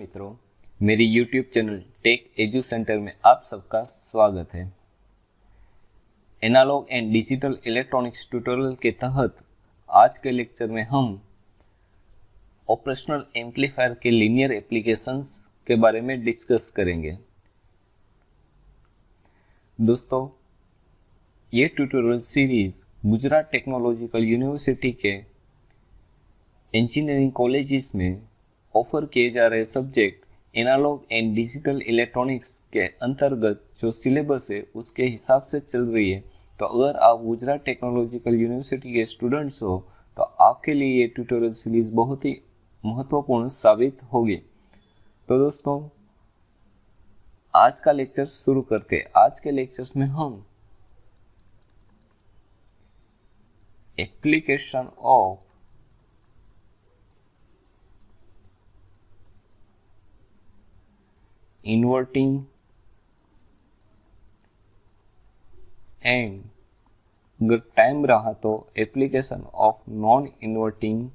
मित्रों, मेरी YouTube channel Tech Edu Center में आप सबका स्वागत है। Analogue and digital electronics tutorial के तहत आज के लेक्चर में हम ऑपरेशनल एम्पलीफायर के लीनियर एप्लीकेशंस के बारे में डिस्कस करेंगे। दोस्तों, ये tutorial series Gujarat technological university के इंजीनियरिंग कॉलेजेस में ऑफर किए जा रहे subject analogue and digital electronics के अंतर्गत जो सिलेबस है उसके हिसाब से चल रही है। तो अगर आप गुजरात टेक्नोलॉजिकल यूनिवर्सिटी के स्टूडेंट्स हो तो आपके लिए ये ट्यूटोरियल सीरीज बहुत ही महत्वपूर्ण साबित होगी। तो दोस्तों, आज का लेक्चर शुरू करते हैं। आज के लेक्चर्स में हम एप्लीकेशन ऑफ इन्वर्टिंग एंड अगर टाइम रहा तो application of non inverting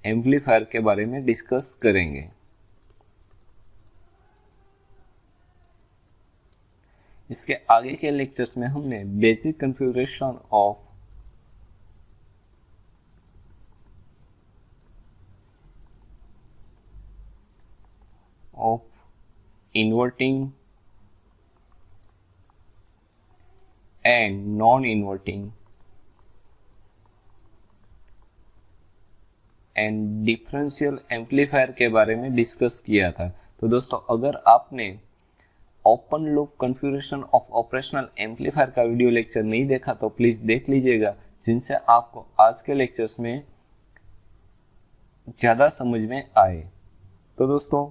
amplifier के बारे में डिस्कस करेंगे। इसके आगे के लेक्चर्स में हमने basic configuration of inverting and non inverting and differential amplifier के बारे में डिस्कस किया था। तो दोस्तों, अगर आपने open loop configuration of operational amplifier का वीडियो लेक्चर नहीं देखा तो प्लीज देख लीजिएगा, जिनसे आपको आज के लेक्चर्स में ज़्यादा समझ में आए। तो दोस्तों,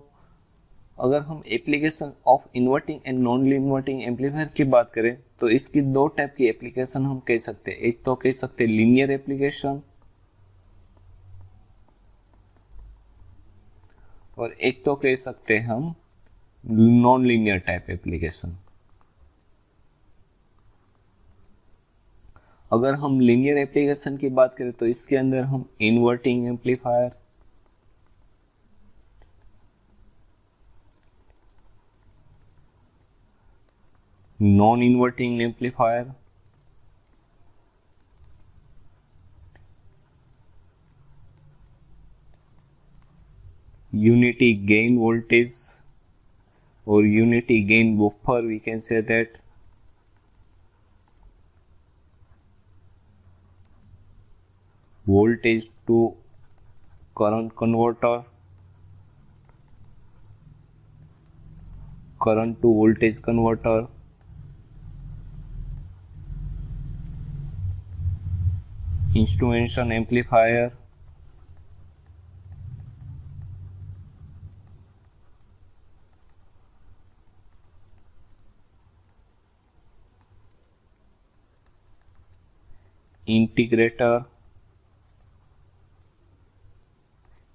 अगर हम application of inverting and non inverting amplifier की बात करें तो इसकी दो टाइप की एप्लीकेशन हम कह सकते हैं। एक तो कह सकते हैं लीनियर एप्लीकेशन और एक तो कह सकते हैं हम नॉन लीनियर टाइप एप्लीकेशन। अगर हम लीनियर एप्लीकेशन की बात करें तो इसके अंदर हम inverting amplifier, non inverting amplifier, unity gain voltage और unity gain buffer, we can say that, voltage to current converter, current to voltage converter, instrumentation amplifier, integrator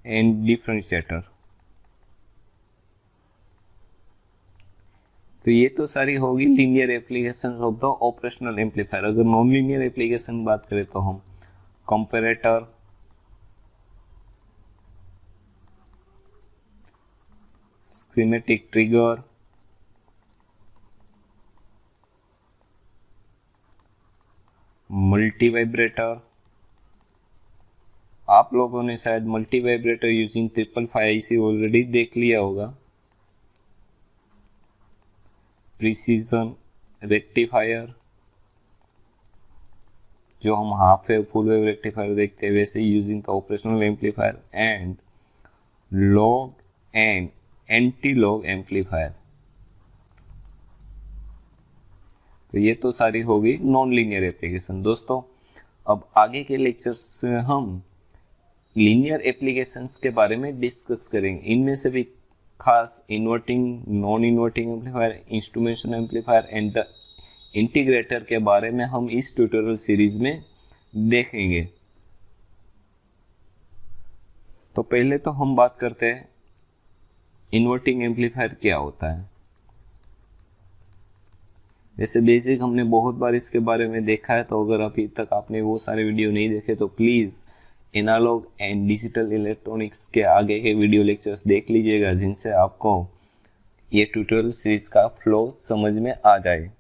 and differentiator. तो ये तो सारी होगी linear application of the operational amplifier. अगर non linear application बात करें तो हम comparator, schematic trigger, multi vibrator, आप लोगों ने शायद multi vibrator using 555IC already देख लिया होगा, प्रिसीजन रेक्टिफायर जो हम half wave full wave rectifier देखते हैं वैसे using the operational amplifier, and log and anti log amplifier. तो ये तो सारी होगी नॉन लीनियर एप्लीकेशन। दोस्तों, अब आगे के लेक्चर्स में हम लीनियर एप्लीकेशंस के बारे में डिस्कस करेंगे। इनमें से भी खास inverting, non inverting amplifier, instrumentation amplifier and the integrator के बारे में हम इस ट्यूटोरियल सीरीज में देखेंगे। तो पहले तो हम बात करते हैं इन्वर्टिंग एम्पलीफायर क्या होता है। वैसे बेसिक हमने बहुत बार इसके बारे में देखा है, तो अगर अभी तक आपने वो सारे वीडियो नहीं देखे तो please analogue and digital electronics के आगे के वीडियो लेक्चर्स देख लीजिएगा, जिनसे आपको ये ट्यूटोरियल सीरीज का फ्लो समझ में आ जाए।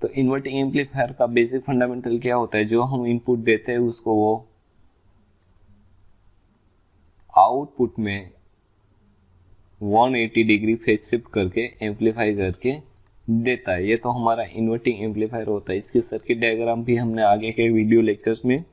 तो इन्वर्टिंग एम्पलीफायर का बेसिक फंडामेंटल क्या होता है, जो हम इनपुट देते हैं उसको वो आउटपुट में 180 डिग्री फेज शिफ्ट करके एम्पलीफाई करके देता है। ये तो हमारा इन्वर्टिंग एम्पलीफायर होता है। इसकी सर्किट डायग्राम भी हमने आगे के वीडियो लेक्चर्स में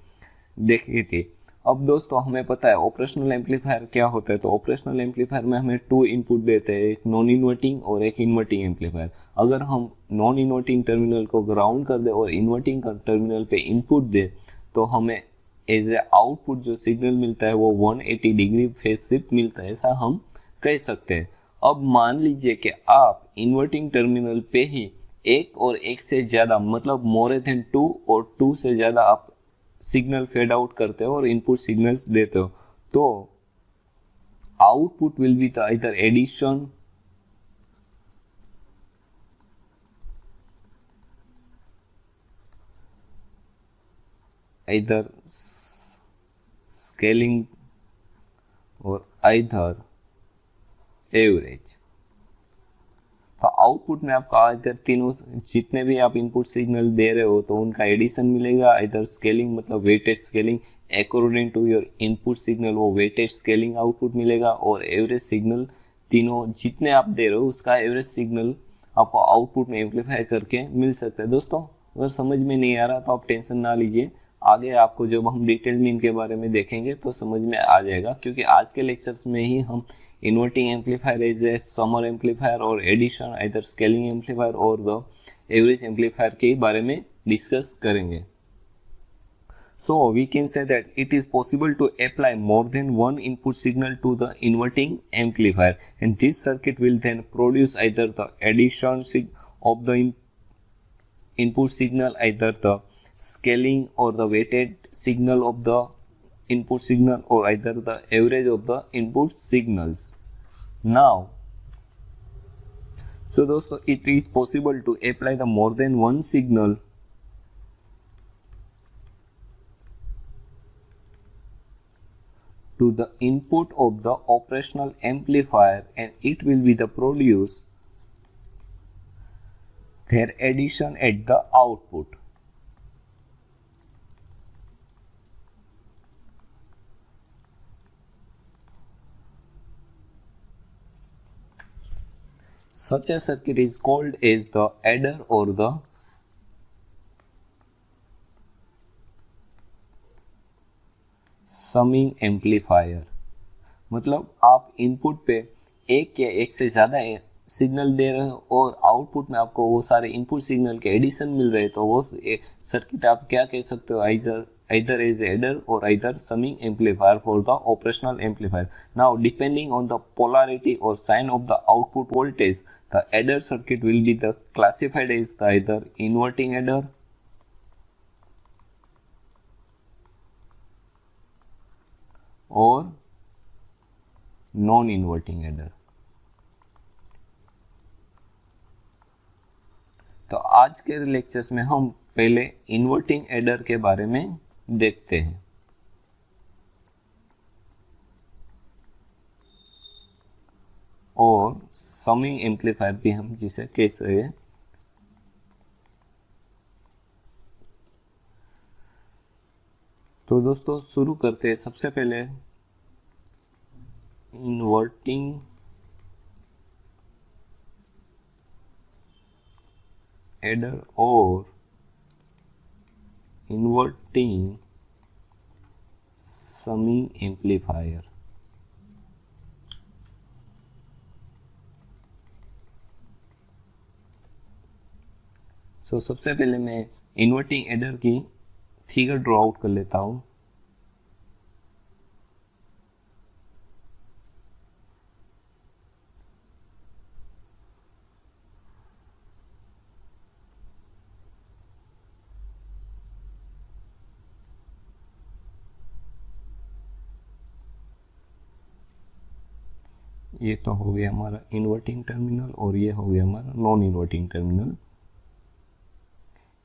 देखी थी। अब दोस्तों हमें पता है ऑपरेशनल एम्पलीफायर क्या होता है। तो ऑपरेशनल एम्पलीफायर में हमें 2 इनपुट देते हैं, एक नॉन इन्वर्टिंग और एक इन्वर्टिंग एम्पलीफायर। अगर हम नॉन इन्वर्टिंग टर्मिनल को ग्राउंड कर दे और इन्वर्टिंग टर्मिनल पे इनपुट दे, तो हमें एज ए आउटपुट जो सिग्नल मिलता है वो 180 डिग्री फेज शिफ्ट मिलता है, ऐसा हम कह सकते हैं। अब मान लीजिए कि आप इन्वर्टिंग टर्मिनल पे ही एक और एक से ज्यादा, मतलब मोर देन 2 और 2 से ज्यादा आप सिग्नल फेड आउट करते हो और इनपुट सिग्नल्स देते हो, तो output will be the either addition either scaling or either average. तो आउटपुट में आपका इधर तीनों जितने भी आप इनपुट सिग्नल दे रहे हो तो उनका एडिशन मिलेगा, इधर स्केलिंग मतलब weightage scaling according to your input signal, वो वेटेज स्केलिंग आउटपुट मिलेगा, और एवरेज सिग्नल तीनों जितने आप दे रहे हो उसका एवरेज सिग्नल आपको आउटपुट में एम्पलीफाई करके मिल सकता है। दोस्तों अगर समझ में नहीं आ रहा तो आप टेंशन ना लीजिए, आगे आपको जब हम डिटेल में इनके बारे में देखेंगे तो समझ में आ जाएगा, क्योंकि आज के लेक्चर्स में ही हम inverting amplifier as a summer amplifier और एडिशन आइदर स्केलिंग एम्पलीफायर और द एवरेज एम्पलीफायर के बारे में डिस्कस करेंगे। So we can say that it is possible to apply more than one input signal to the inverting amplifier, and this circuit will then produce either the addition of the input signal, either the scaling or the weighted signal of the input signal, or either the average of the input signals. Now so दोस्तों it is possible to apply the more than one signal to the input of the operational amplifier, and it will be the produce their addition at the output. Such a circuit is called as the adder or the summing amplifier. मतलब आप input पे एक या एक से ज़्यादा signal दे रहे हो और आउटपुट में आपको वो सारे इनपुट सिग्नल के एडिशन मिल रहे हैं, तो वो सर्किट आप क्या कह सकते हो, either as adder or either summing amplifier for the operational amplifier. Now depending on the polarity or sign of the output voltage, the adder circuit will be the classified as the either inverting adder और non inverting adder. तो आज के lectures में हम पहले inverting adder के बारे में देखते हैं। और समिंग एम्पलीफायर भी हम जिसे कहते हैं। तो दोस्तों शुरू करते हैं। सबसे पहले इन्वर्टिंग एडर और इन्वर्टिंग समिंग एम्पलीफायर। सबसे पहले मैं इन्वर्टिंग एडर की फिगर ड्रॉ आउट कर लेता हूं। ये तो हो गया हमारा इन्वर्टिंग टर्मिनल और ये हो गया हमारा नॉन इन्वर्टिंग टर्मिनल।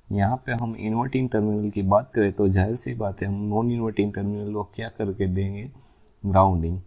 यहाँ पे हम इन्वर्टिंग टर्मिनल की बात करें तो जाहिर सी बात है हम नॉन इन्वर्टिंग टर्मिनल को क्या करके देंगे, ग्राउंडिंग।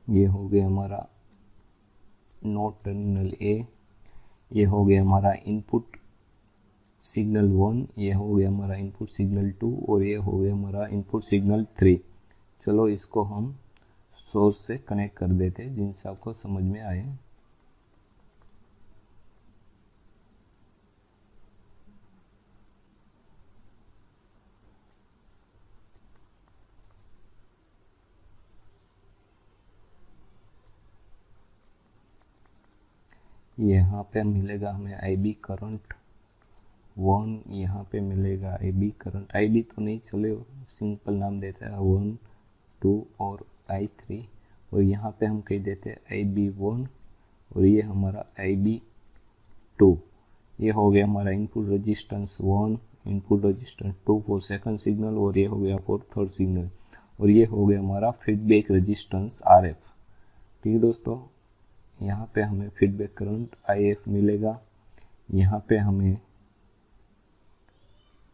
ये हो गया हमारा नोड टर्मिनल ए, ये हो गया हमारा इनपुट सिग्नल 1, ये हो गया हमारा इनपुट सिग्नल 2 और ये हो गया हमारा इनपुट सिग्नल 3। चलो इसको हम सोर्स से कनेक्ट कर देते हैं जिनसे आपको समझ में आए। यहाँ पे मिलेगा हमें IB करंट 1, यहाँ पे मिलेगा IB करंट, IB तो नहीं चले, सिंपल नाम देते हैं 1 2 और I3, और यहाँ पे हम कह देते हैं IB1 और ये हमारा IB2। ये हो गया हमारा input resistance 1, input resistance 2 for second signal, और ये हो गया फॉर थर्ड सिग्नल, और ये हो गया हमारा फीडबैक रेजिस्टेंस RF। ठीक है दोस्तों, यहाँ पे हमें फीडबैक करंट IF मिलेगा, यहाँ पे हमें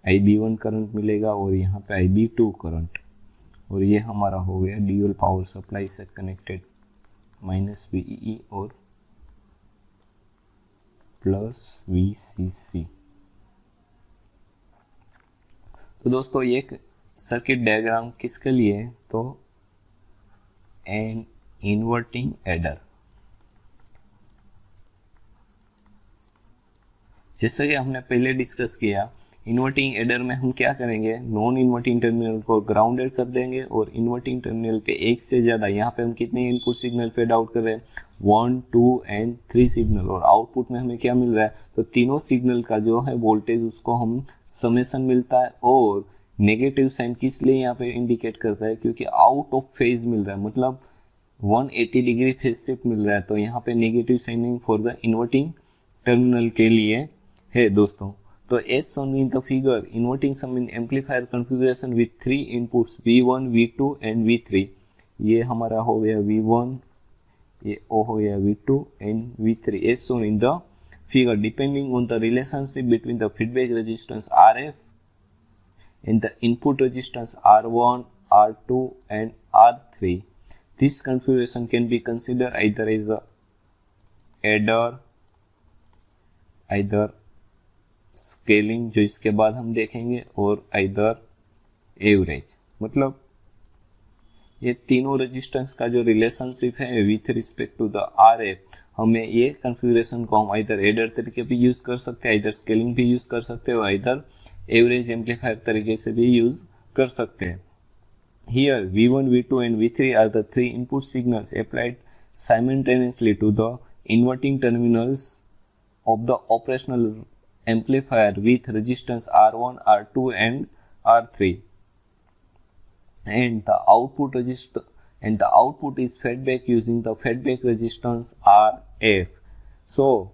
IB1 करंट मिलेगा और यहाँ पे IB2 करंट, और ये हमारा हो गया ड्यूल पावर सप्लाई से कनेक्टेड -VEE और +VCC। तो दोस्तों ये एक सर्किट डायग्राम किसके लिए है, तो एन इन्वर्टिंग एडर। जैसा कि हमने पहले डिस्कस किया, इन्वर्टिंग एडर में हम क्या करेंगे, नॉन इन्वर्टिंग टर्मिनल को ग्राउंडेड कर देंगे और इन्वर्टिंग टर्मिनल पे एक से ज़्यादा, यहाँ पे हम कितने इनपुट सिग्नल फेड आउट कर रहे हैं, 1 2 एंड 3 सिग्नल, और आउटपुट में हमें क्या मिल रहा है, तो तीनों सिग्नल का जो है वोल्टेज उसको हम समेसन मिलता है, और नेगेटिव साइन किस लिए यहाँ पे इंडिकेट करता है, क्योंकि आउट ऑफ फेज मिल रहा है, मतलब 180 डिग्री फेज शिफ्ट मिल रहा है, तो यहाँ पे negative signing for the inverting terminal के लिए है दोस्तों। तो as shown in the figure, inverting sum in amplifier configuration with 3 inputs V1, V2 and V3। ये हमारा हो गया V1, ये हो गया V2 and V3 as shown in the figure, depending on the relationship between the feedback resistance RF and the input resistance R1, R2 and R3. This configuration can be considered either as a adder, either scaling जो इसके बाद हम देखेंगे, और either average, मतलब ये तीनों resistance का जो रिलेशनशिप है with respect to the RF, हमें ये कॉन्फ़िगरेशन को हम आइदर एडर तरीके भी यूज़ कर सकते हैं, आइदर स्केलिंग भी यूज़ कर सकते हैं, और आइदर एवरेज एम्पलीफायर तरीके से भी यूज़ कर सकते हैं। Here V1, V2 and V3 are the 3 input signals applied simultaneously to the inverting terminals of the operational amplifier with resistance R1, R2 and R3, and the output is fed back using the feedback resistance RF. So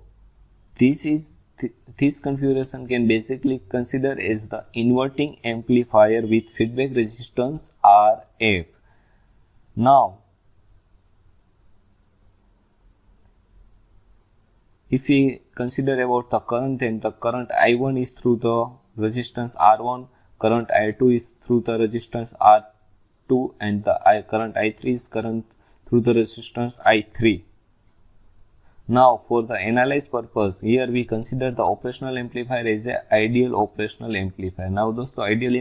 this configuration can basically consider as the inverting amplifier with feedback resistance RF. Now if we consider about the current, then the current I1 is through the resistance R1, current I2 is through the resistance R2, and the current I3 is current through the resistance I3. Now for the analyze purpose, here we consider the operational amplifier as a ideal operational amplifier. Now दोस्तों ideal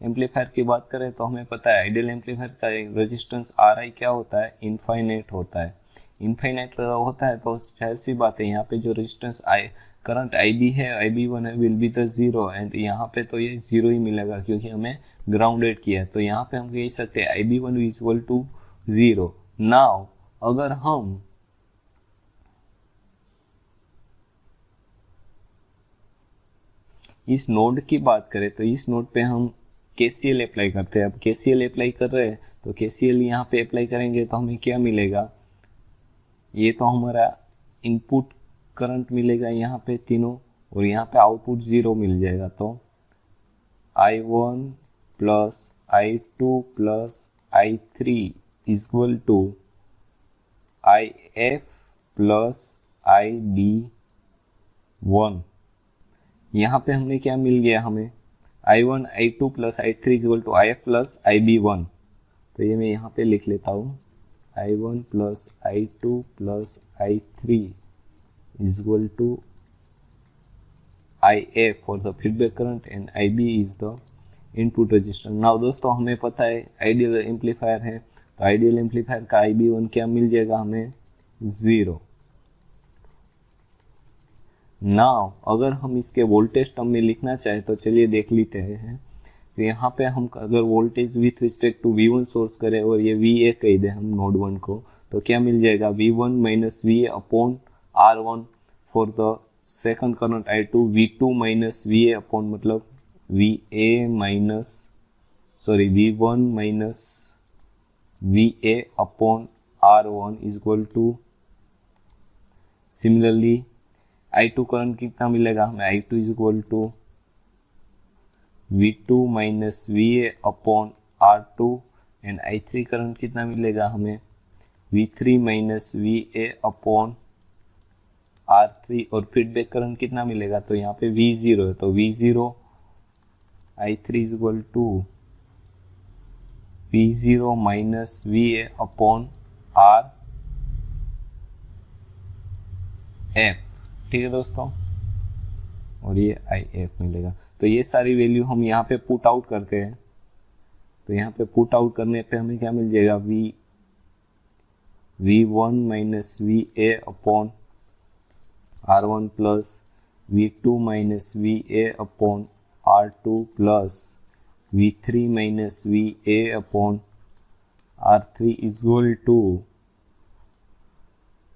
amplifier की बात करें तो हमें पता है ideal amplifier का resistance R आई क्या होता है, इनफाइनाइट होता है। इनफाइनाइट होता है तो जाहिर सी बात है यहाँ पे जो resistance I current I B है, आई बी वन है, will be the zero, and यहाँ पे तो ये जीरो ही मिलेगा क्योंकि हमें ग्राउंडेड किया है। तो यहाँ पे हम कह सकते हैं I B one is equal to zero. Now अगर हम इस नोड की बात करें तो इस नोड पे हम KCL अप्लाई करते हैं। अब KCL अप्लाई कर रहे हैं तो KCL यहाँ पे अप्लाई करेंगे तो हमें क्या मिलेगा, ये तो हमारा इनपुट करंट मिलेगा यहाँ पे तीनों, और यहाँ पे आउटपुट जीरो मिल जाएगा। तो I1 plus I2 plus I3 equal to IF plus IB1। यहाँ पे हमने क्या मिल गया, हमें I1 I2 plus I3 equal to IF plus IB1। तो ये मैं यहाँ पे लिख लेता हूँ, I1 plus I2 plus I3 equal to IF for the feedback current and IB is the input resistance. Now दोस्तों हमें पता है आइडियल एम्पलीफायर है, तो आइडियल एम्पलीफायर का IB1 क्या मिल जाएगा हमें, जीरो। नाउ अगर हम इसके वोल्टेज टर्म में लिखना चाहे तो चलिए देख लेते हैं। तो यहाँ पे हम अगर voltage with respect to V1 source करें और ये VA कह दे हम नोड 1 को, तो क्या मिल जाएगा, V1 minus VA upon R1 for the second current I2, V2 minus VA upon मतलब V1 minus VA upon R1 is equal to, similarly I2 current कितना मिलेगा हमें, I2 is equal to V2 minus VA upon R2, and I3 current कितना मिलेगा हमें, V3 minus VA upon R3, और feedback current कितना मिलेगा, तो यहाँ पे V0 है, तो V0 I3 is equal to V0 minus VA upon RF। ठीक है दोस्तों, और ये IF मिलेगा। तो ये सारी वैल्यू हम यहाँ पे पुट आउट करते हैं। तो यहाँ पे पुट आउट करने पे हमें क्या मिल जाएगा, V1 minus VA upon R1 plus V2 minus VA upon R2 plus V3 minus VA upon R3 is equal to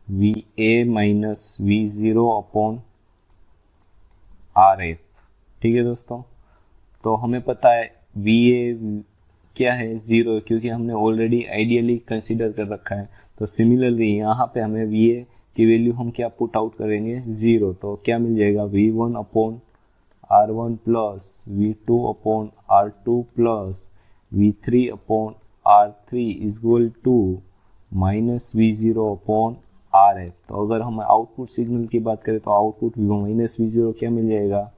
VA minus V0 upon RF। ठीक है दोस्तों, तो हमें पता है VA क्या है, जीरो, क्योंकि हमने ऑलरेडी आइडियली कंसीडर कर रखा है। तो सिमिलरली यहाँ पे हमें VA की वैल्यू हम क्या पुट आउट करेंगे, जीरो। तो क्या मिल जाएगा, V1 upon R1 plus V2 upon R2 plus V3 upon R3 is equal to minus V0 upon RF। तो अगर हम आउटपुट सिग्नल की बात करें तो आउटपुट माइनस V0 क्या मिल जाएगा,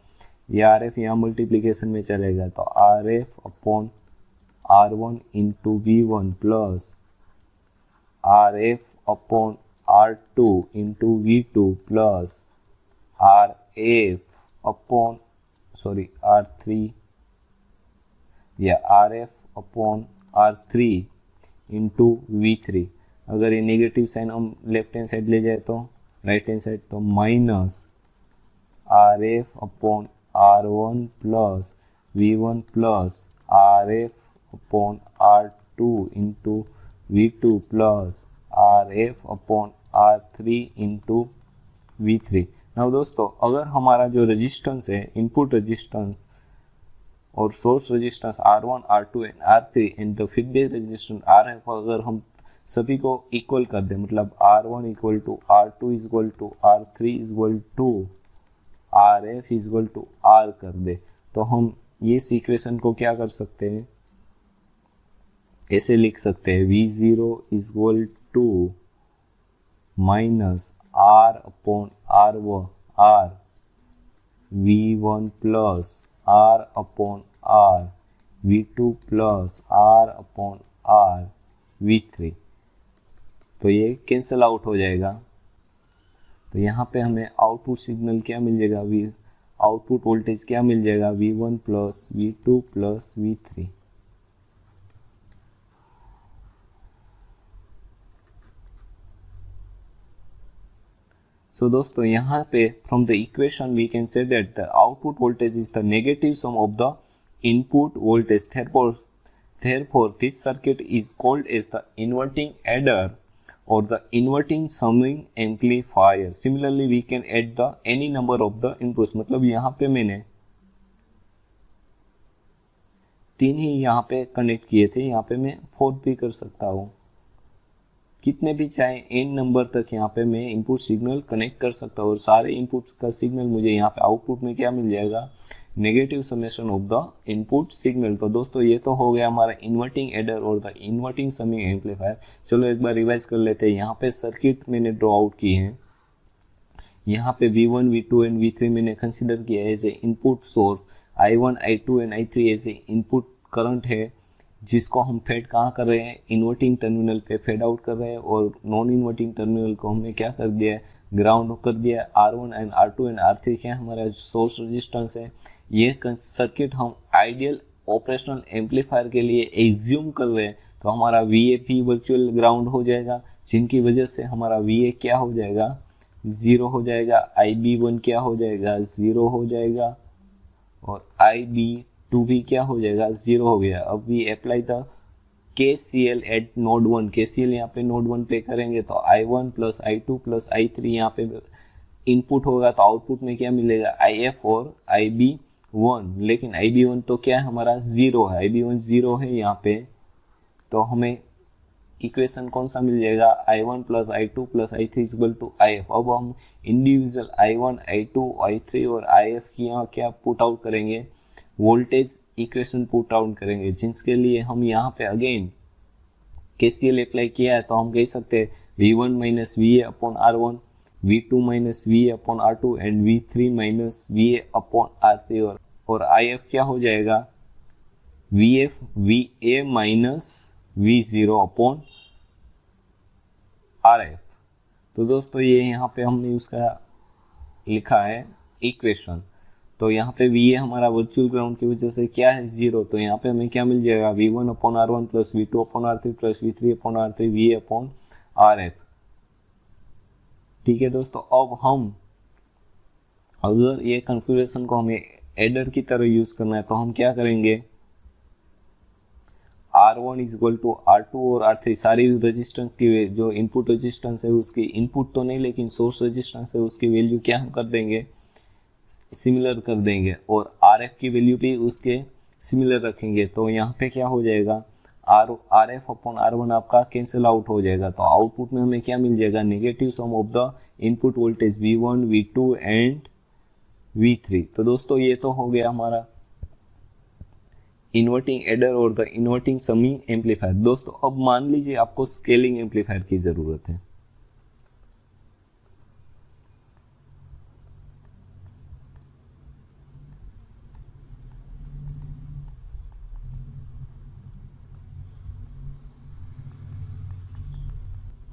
ये RF यहाँ मल्टीप्लीकेशन में चलेगा, तो RF upon R1 into V1 plus RF upon R2 into V2 plus RF upon R3 या RF upon R3 into V3। अगर ये नेगेटिव साइन हम लेफ्ट हैंड साइड ले जाए तो राइट हैंड साइड, तो minus RF upon R1 plus V1 plus RF upon R2 into V2 plus RF upon R3 into V3। Now दोस्तों अगर हमारा जो रेजिस्टेंस है, इनपुट रेजिस्टेंस और source resistance R1, R2 and R3 and the feedback resistance RF, अगर हम सभी को इक्वल कर दे, मतलब R1 equal to R2 equal to R3 equal to RF equal to R कर दे, तो हम ये इक्वेशन को क्या कर सकते हैं, ऐसे लिख सकते हैं, V0 equal to minus R upon R V1 plus R upon R V2 plus R upon R V3। तो ये कैंसिल आउट हो जाएगा। तो यहाँ पे हमें आउटपुट सिग्नल क्या मिल जाएगा, आउटपुट वोल्टेज क्या मिल जाएगा, V1 plus V2 plus V3। सो दोस्तों यहाँ पे from the equation we can say that the output voltage is the negative sum of the input voltage, therefore this circuit is called as the inverting adder or the inverting summing amplifier. Similarly we can add the any number of the inputs, मतलब यहाँ पे मैंने 3 ही यहाँ पे connect किए थे, यहाँ पे मैं 4 भी कर सकता हूँ, कितने भी चाहे n नंबर तक यहाँ पे मैं इनपुट सिग्नल कनेक्ट कर सकता हूँ और सारे इनपुट का सिग्नल मुझे यहाँ पे आउटपुट में क्या मिल जाएगा, negative summation of the input signal. तो दोस्तों ये तो हो गया हमारा इन्वर्टिंग एडर और द इन्वर्टिंग समिंग एम्पलीफायर। चलो एक बार रिवाइज कर लेते हैं। यहाँ पे सर्किट मैंने ड्रॉ आउट की है, यहाँ पे V1, V2 एंड V3 मैंने कंसिडर किया as a input source, I1, I2 and I3 as a input current है जिसको हम फेड कहाँ कर रहे हैं, इन्वर्टिंग टर्मिनल पे फेड आउट कर रहे हैं और नॉन इन्वर्टिंग टर्मिनल को हमने क्या कर दिया है, ग्राउंड कर दिया है। R1 and R2 and R3 क्या हमारा सोर्स रेजिस्टेंस है। ये सर्किट हम आइडियल ऑपरेशनल एम्पलीफायर के लिए एज्यूम कर रहे हैं, तो हमारा VA वर्चुअल ग्राउंड हो जाएगा, जिनकी वजह से हमारा VA क्या हो जाएगा, 0 हो जाएगा, IB1 क्या हो जाएगा, 0 हो जाएगा और IB2 भी क्या हो जाएगा, 0 हो गया। अब we apply the KCL at node 1, KCL यहाँ पे नोड 1 पे करेंगे तो I1 plus I2 plus I3 यहाँ पे इनपुट होगा, तो आउटपुट में क्या मिलेगा, IF और IB1। लेकिन IB1 तो क्या है हमारा, 0 है, IB1 0 है यहाँ पे, तो हमें इक्वेशन कौन सा मिल जाएगा, I1 plus I2 plus I3 equal to IF। अब हम इंडिविजुअल I1, I2, I3 और IF की यहाँ क्या पुट आउट करेंगे, वोल्टेज इक्वेशन पुट आउट करेंगे, जिसके लिए हम यहाँ पे अगेन KCL अप्लाई किया है, तो हम कह सकते हैं V1 minus VA upon R1, V2 minus VA upon R2 and V3 minus VA upon R3 और IF क्या हो जाएगा, VA minus V0 upon RF। तो दोस्तों ये यहाँ पे हमने उसका लिखा है इक्वेशन। तो यहाँ पे VA हमारा वर्चुअल ग्राउंड की वजह से क्या है, 0, तो यहाँ पे हमें क्या मिल जाएगा, V1 upon R1 plus V2 upon R3 plus V3 upon R3 VA upon RF। ठीक है दोस्तों, अब हम अगर ये कॉन्फ़िगरेशन को हमें एडर की तरह यूज करना है तो हम क्या करेंगे, R1 is equal to R2 और R3 सारी रेजिस्टेंस की जो इनपुट रेजिस्टेंस है उसकी, इनपुट तो नहीं लेकिन सोर्स रेजिस्टेंस है उसकी वैल्यू क्या हम कर देंगे, सिमिलर कर देंगे और RF की वैल्यू भी उसके सिमिलर रखेंगे। तो यहाँ पे क्या हो जाएगा, RF अपॉन R1 आपका कैंसिल आउट हो जाएगा, तो आउटपुट में हमें क्या मिल जाएगा, negative sum of the input voltage V1, V2 and V3। तो दोस्तों ये तो हो गया हमारा इन्वर्टिंग एडर और द इन्वर्टिंग समिंग एम्पलीफायर। दोस्तों अब मान लीजिए आपको स्केलिंग एम्पलीफायर की जरूरत है।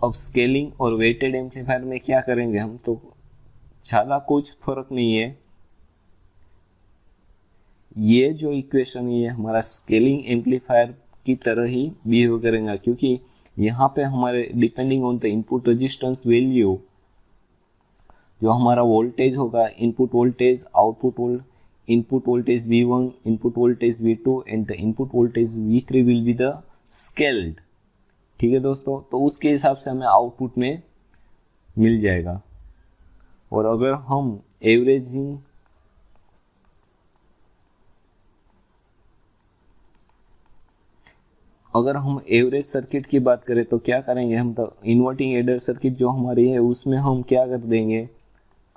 अब स्केलिंग और वेटेड एम्पलीफायर में क्या करेंगे हम, तो ज़्यादा कुछ फर्क नहीं है। ये जो इक्वेशन है ये हमारा स्केलिंग एम्पलीफायर की तरह ही बिहेव करेगा, क्योंकि यहाँ पे हमारे depending on the input resistance value जो हमारा वोल्टेज होगा, input voltage, input voltage V1, input voltage V2 and the input voltage V3 will be the scaled. ठीक है दोस्तों, तो उसके हिसाब से हमें आउटपुट में मिल जाएगा। और अगर हम एवरेज सर्किट की बात करें तो क्या करेंगे हम, तो इन्वर्टिंग एडर सर्किट जो हमारी है उसमें हम क्या कर देंगे,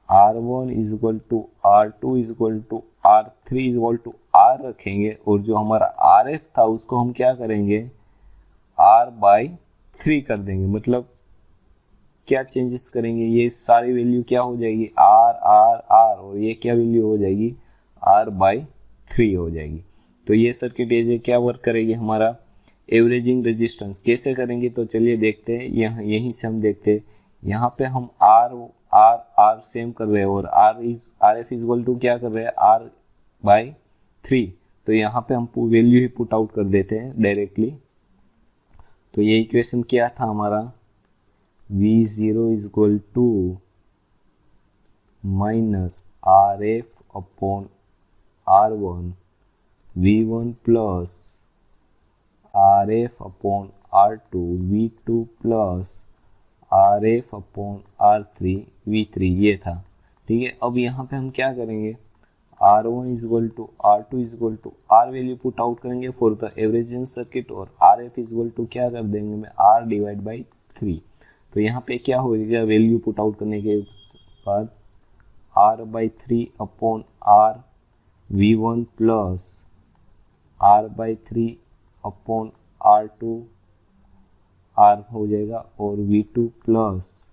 R1 is equal to R2 is equal to R3 is equal to R रखेंगे और जो हमारा RF था उसको हम क्या करेंगे, R/3 कर देंगे। मतलब क्या चेंजेस करेंगे, ये सारी वैल्यू क्या हो जाएगी, R और ये क्या वैल्यू हो जाएगी, R/3 हो जाएगी। तो ये सर्किट ये क्या वर्क करेगी, हमारा एवरेजिंग रेजिस्टेंस कैसे करेंगे, तो चलिए देखते हैं। यहीं से हम देखते हैं, यहाँ पे हम आर सेम कर रहे हैं और R F is equal to क्या कर रहे हैं R/3। तो यहाँ पे हम वैल्यू ही पुट आउट कर देते हैं डायरेक्टली। तो ये इक्वेशन क्या था हमारा, V0 is equal to minus RF/R1 V1 plus RF/R2 V2 plus RF/R3 V3 ये था। ठीक है, अब यहाँ पे हम क्या करेंगे, R1 is equal to R2 is equal to R value put out करेंगे फॉर द एवरेजेंस सर्किट और RF इज इक्वल टू क्या कर देंगे में R डिवाइड बाई 3। तो यहाँ पे क्या होगा, वैल्यू पुट आउट करने के बाद R/3 upon R V1 plus R/3 upon R2 R हो जाएगा और V2 plus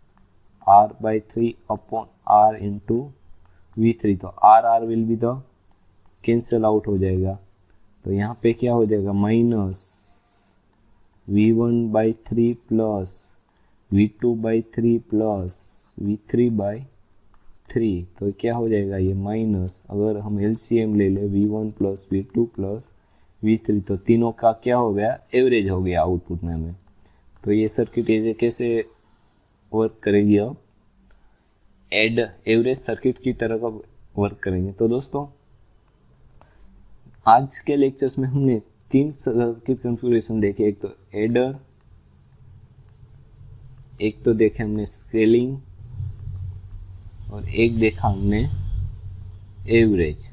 R/3 upon R into V3। तो R will be the cancel out हो जाएगा। तो यहाँ पे क्या हो जाएगा, minus V1/3 plus V2/3 plus V3/3। तो क्या हो जाएगा ये माइनस, अगर हम LCM ले ले V1 plus V2 plus V3 तो तीनों का क्या हो गया, एवरेज हो गया आउटपुट में हमें। तो ये सर्किट ये कैसे वर्क करेगी, अब एवरेज सर्किट की तरह का वर्क करेंगे। तो दोस्तों आज के लेक्चर्स में हमने 3 सर्किट कॉन्फ़िगरेशन देखे, एक तो एडर, एक तो देखे हमने स्केलिंग और एक देखा हमने एवरेज।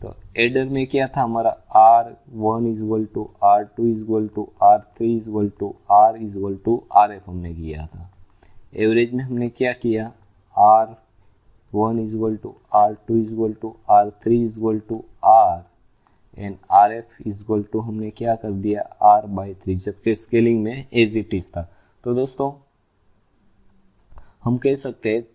तो एडर में क्या था हमारा, R1 is equal to R2 is equal to R3 is equal to R is equal to RF हमने किया था। एवरेज में हमने क्या किया, R1 is equal to R2 is equal to R3 is equal to R and RF is equal to हमने क्या कर दिया R/3, जबकि स्केलिंग में एज इट इज था। तो दोस्तों हम कह सकते हैं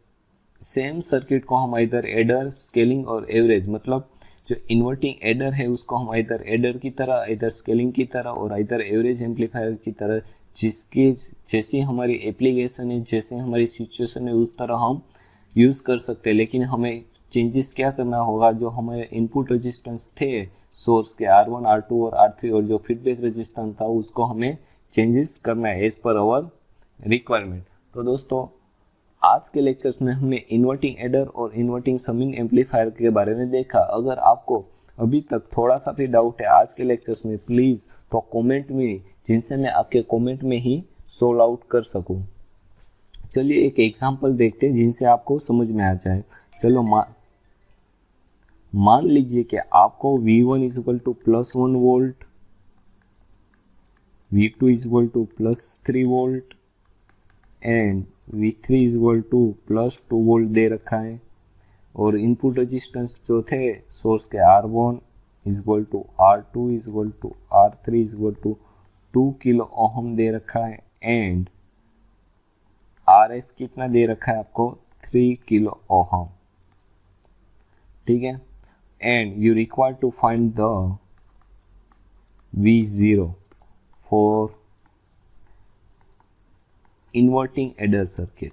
सेम सर्किट को हम इधर एडर, स्केलिंग और एवरेज, मतलब जो इन्वर्टिंग एडर है उसको हम इधर एडर की तरह, इधर स्केलिंग की तरह और इधर एवरेज एम्पलीफायर की तरह, जिसकी जैसी हमारी एप्लीकेशन है, जैसे हमारी सिचुएशन है उस तरह हम यूज़ कर सकते हैं। लेकिन हमें चेंजेस क्या करना होगा, जो हमारे इनपुट रेजिस्टेंस थे सोर्स के R1, R2 और R3 और जो फीडबैक रेजिस्टेंस था उसको हमें चेंजेस करना है एज पर आवर रिक्वायरमेंट। तो दोस्तों आज के लेक्चर्स में हमने इन्वर्टिंग एडर और इन्वर्टिंग समिंग एम्पलीफायर के बारे में देखा। अगर आपको अभी तक थोड़ा सा भी डाउट है आज के लेक्चर्स में, प्लीज़ तो कमेंट में, जिनसे मैं आपके कमेंट में ही सोल्व आउट कर सकूं। चलिए एक एग्जांपल देखते हैं जिनसे आपको समझ में आ जाए। चलो मान लीजिए कि आपको V1 is equal to +1 volt, V2 is equal to +3 volt and V3 is equal to +2 volt दे रखा है और इनपुट रेजिस्टेंस जो थे सोर्स के R1 is equal to R2 is equal to R3 is equal to 2 kilo ohm दे रखा है एंड RF कितना दे रखा है आपको, 3 किलो ओहम। ठीक है, and you require to find the V0 for inverting adder circuit.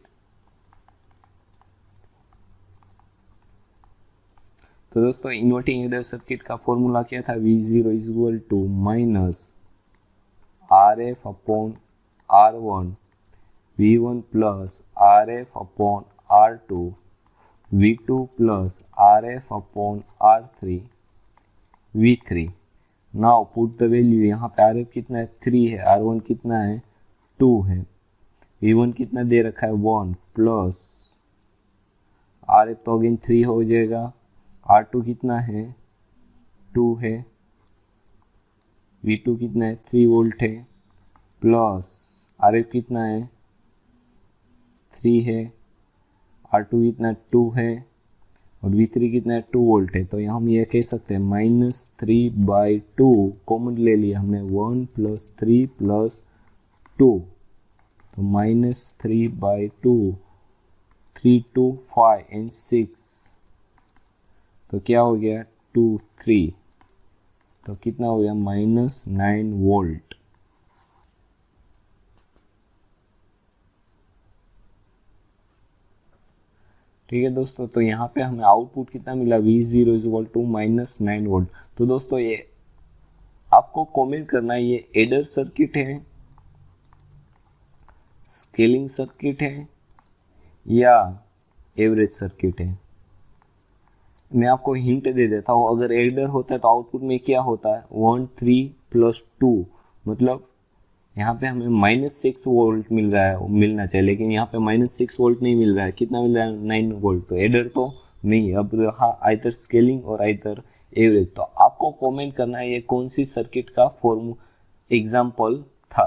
तो दोस्तों इन्वर्टिंग एडर सर्किट का फॉर्मूला क्या था, V0 is equal to minus RF upon R1 V1 plus RF upon R2 V2 plus RF upon R3 V3। Now put the value, यहाँ पे RF कितना है 3 है, R1 कितना है 2 है, V1 कितना दे रखा है 1 प्लस RF तो अगेन 3 हो जाएगा, R2 कितना है 2 है, V2 कितना है 3 वोल्ट है प्लस RF कितना है 3 है, R2 कितना 2 है और V3 कितना है 2 वोल्ट है। तो यहाँ हम ये कह सकते हैं -3/2 कॉमन ले लिया हमने, 1 + 3 + 2 तो -3/2, 3, 2, 5 एंड 6 तो क्या हो गया 2, 3 तो कितना हो गया -9 वोल्ट। ठीक है दोस्तों, तो यहाँ पे हमें आउटपुट कितना मिला, V0 is equal to -9 volt. तो दोस्तों ये आपको कमेंट करना है, ये एडर सर्किट है, स्केलिंग सर्किट है या एवरेज सर्किट है। मैं आपको हिंट दे देता हूँ, अगर एडर होता है तो आउटपुट में क्या होता है 1 3 + 2, मतलब यहाँ पे हमें -6 वोल्ट मिल रहा है, मिलना चाहिए, लेकिन यहाँ पे -6 वोल्ट नहीं मिल रहा है, कितना मिल रहा है 9 वोल्ट। तो एडर तो नहीं, अब रहा आइदर स्केलिंग और आइदर एवरेज। तो आपको कमेंट करना है ये कौन सी सर्किट का फॉर्म एग्जाम्पल था।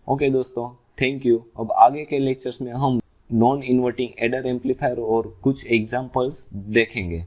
ओके दोस्तों, थैंक यू। अब आगे के लेक्चर्स में हम नॉन इन्वर्टिंग एडर एम्पलीफायर और कुछ एग्जाम्पल्स देखेंगे।